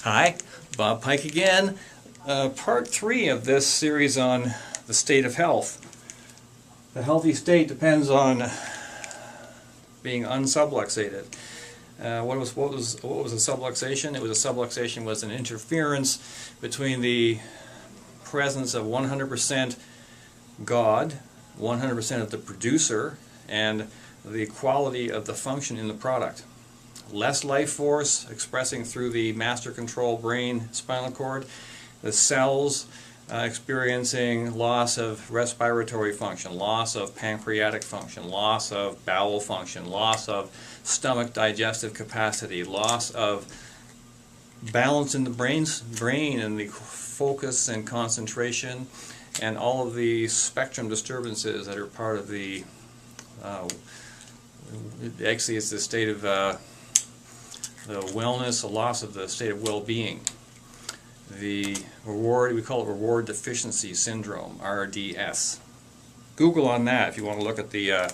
Hi, Bob Pike again. Part 3 of this series on the state of health. The healthy state depends on being unsubluxated. What was a subluxation? A subluxation was an interference between the presence of 100% God, 100% of the producer, and the quality of the function in the product. Less life force expressing through the master control brain spinal cord, the cells experiencing loss of respiratory function, loss of pancreatic function, loss of bowel function, loss of stomach digestive capacity, loss of balance in the brain and the focus and concentration, and all of the spectrum disturbances that are part of the actually it's the state of the wellness, a loss of the state of well-being. The reward, we call it reward deficiency syndrome, RDS. Google on that if you want to look at the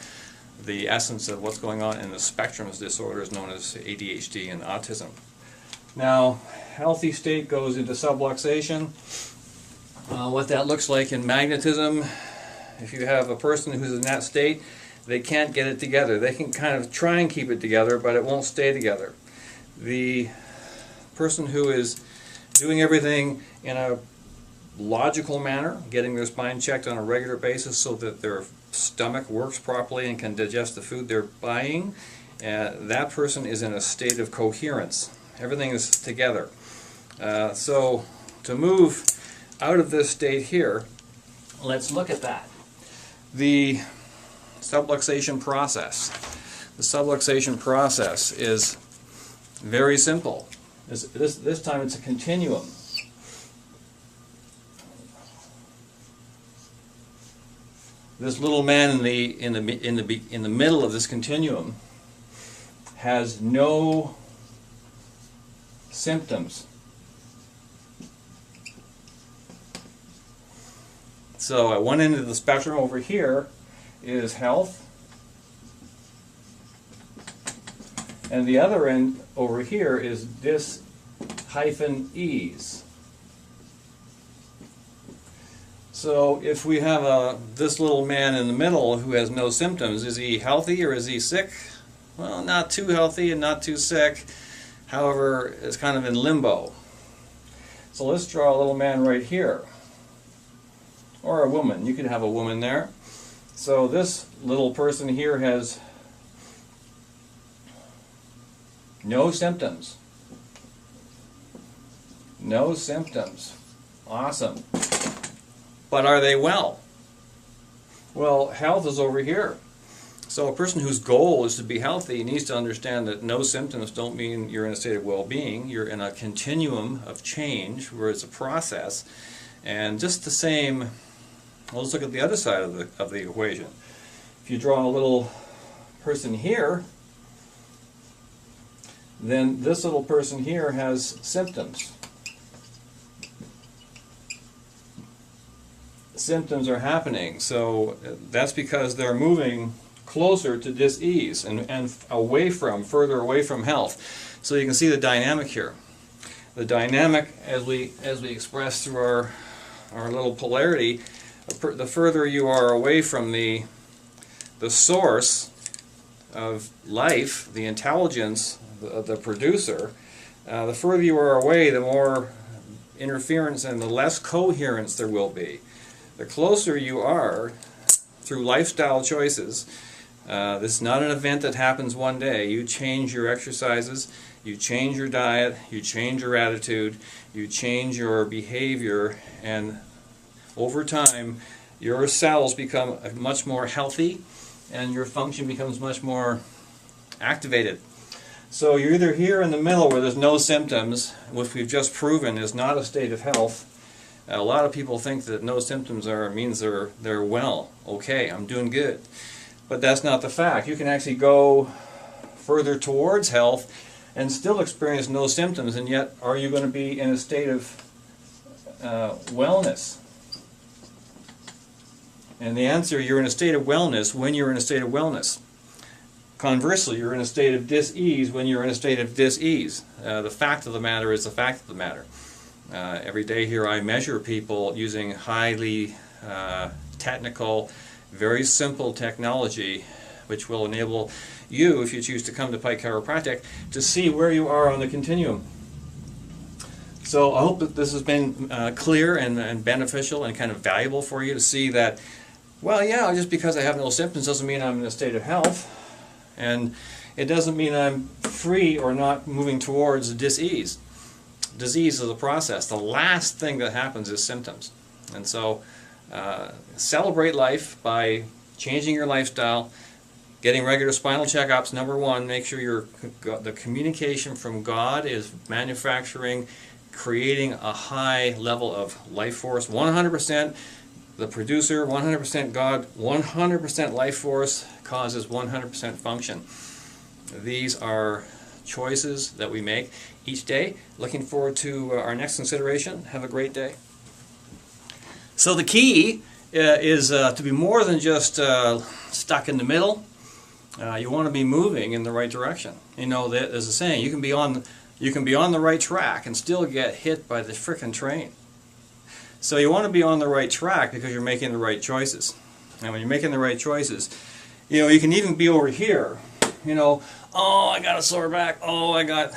essence of what's going on in the spectrum of disorders known as ADHD and autism. Now, healthy state goes into subluxation. What that looks like in magnetism, if you have a person who's in that state, they can't get it together. They can kind of try and keep it together, but it won't stay together. The person who is doing everything in a logical manner, getting their spine checked on a regular basis so that their stomach works properly and can digest the food they're buying, that person is in a state of coherence. Everything is together. So to move out of this state here, let's look at that. The subluxation process. The subluxation process is very simple. This time it's a continuum. This little man in the middle of this continuum has no symptoms. So at one end of the spectrum over here is health, and the other end over here is dis-ease. So if we have this little man in the middle who has no symptoms, is he healthy or is he sick? Well, not too healthy and not too sick. However, it's kind of in limbo. So let's draw a little man right here. Or a woman. You could have a woman there. So this little person here has no symptoms. No symptoms. Awesome. But are they well? Well, health is over here. So a person whose goal is to be healthy needs to understand that no symptoms don't mean you're in a state of well-being. You're in a continuum of change where it's a process. And just the same, well, let's look at the other side of the equation. If you draw a little person here, then this little person here has symptoms. Symptoms are happening, so that's because they're moving closer to dis-ease and further away from health. So you can see the dynamic here. The dynamic, as we express through our little polarity, the further you are away from the source of life, the intelligence, the producer, the further you are away, the more interference and the less coherence there will be. The closer you are, through lifestyle choices, this is not an event that happens one day. You change your exercises, you change your diet, you change your attitude, you change your behavior, and over time your cells become much more healthy and your function becomes much more activated. So you're either here in the middle where there's no symptoms, which we've just proven is not a state of health. A lot of people think that no symptoms means they're well. Okay, I'm doing good. But that's not the fact. You can actually go further towards health and still experience no symptoms, and yet are you going to be in a state of wellness? And the answer, you're in a state of wellness when you're in a state of wellness. Conversely, you're in a state of dis-ease when you're in a state of dis-ease. The fact of the matter is the fact of the matter. Every day here I measure people using highly technical, very simple technology which will enable you, if you choose to come to Pike Chiropractic, to see where you are on the continuum. So I hope that this has been clear and beneficial and kind of valuable for you to see that, well, yeah, just because I have no symptoms doesn't mean I'm in a state of health, and it doesn't mean I'm free or not moving towards dis-ease. Disease is a process. The last thing that happens is symptoms. And so celebrate life by changing your lifestyle, getting regular spinal checkups. Number one, make sure the communication from God is manufacturing, creating a high level of life force. 100% the producer, 100% God, 100% life force causes 100% function. These are choices that we make each day. Looking forward to our next consideration. Have a great day. So the key is to be more than just stuck in the middle. You want to be moving in the right direction. You know, there's a saying, you can be on the right track and still get hit by the frickin' train. So you want to be on the right track because you're making the right choices. And when you're making the right choices, you know, you can even be over here. You know, oh, I got a sore back. Oh, I got,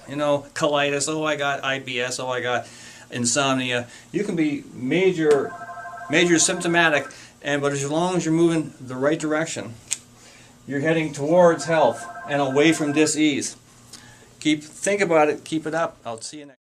you know, colitis. Oh, I got IBS. Oh, I got insomnia. You can be major symptomatic, but as long as you're moving the right direction, you're heading towards health and away from dis-ease. Think about it. Keep it up. I'll see you next.